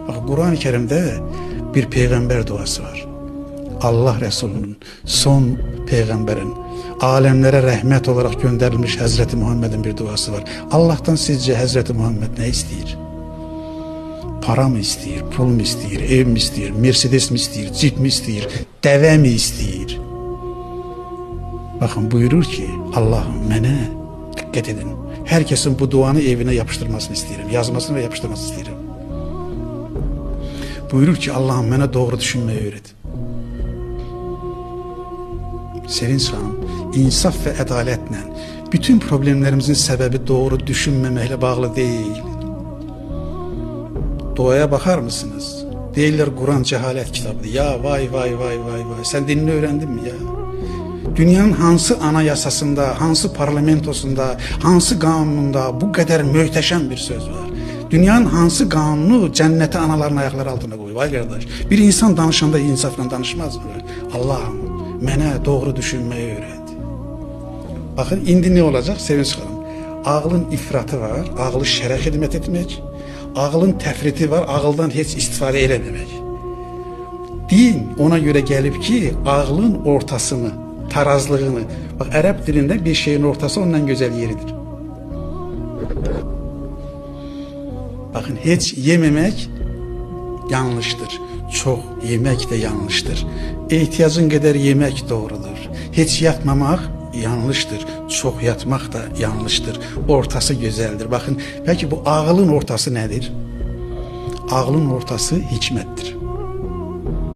Bak, Kur'an-ı Kerim'de bir peygamber duası var. Allah Resulü'nün, son peygamberin, alemlere rahmet olarak gönderilmiş Hazreti Muhammed'in bir duası var. Allah'tan sizce Hazreti Muhammed ne istiyor? Para mı istiyor, pul mu istiyor, ev mi istiyor, Mercedes mi istiyor, cip mi istiyor, deve mi istiyor? Bakın, buyurur ki Allah'ım mənə, dikkat edin, herkesin bu duanı evine yapıştırmasını isterim, yazmasını ve yapıştırmasını isterim. Buyurur ki Allah'ım mənə doğru düşünmeyi öğret. Sevinç Hanım, insaf ve adaletle bütün problemlerimizin sebebi doğru düşünmemekle bağlı değil. Doğaya bakar mısınız? Değiller Kur'an cehalet kitabı. Ya vay vay vay vay vay. Sen dinini öğrendin mi ya? Dünyanın hansı anayasasında, hansı parlamentosunda, hansı kanununda bu kadar möhteşem bir söz var? Dünyanın hansı kanunu cennete anaların ayakları altına koyuyor? Vay kardeş. Bir insan danışanda insafla danışmaz mı? Allah'ım mənə doğru düşünmeyi öğret. Bakın, indi ne olacak Sevinç Hanım? Ağlın ifratı var, ağlı şərə xidmət etmek. Ağlın təfriti var, ağıldan hiç istifade eləməmək. Din ona göre gelip ki ağlın ortasını, tarazlığını, bak Arap dilinde bir şeyin ortası ondan güzel yeridir. Bakın, hiç yememek yanlıştır. Çok yemek de yanlıştır. İhtiyacın kadar yemek doğrudur. Hiç yatmamak yanlıştır. Çok yatmak da yanlıştır. Ortası güzeldir. Bakın, peki bu ağlın ortası nedir? Ağlın ortası hikmettir.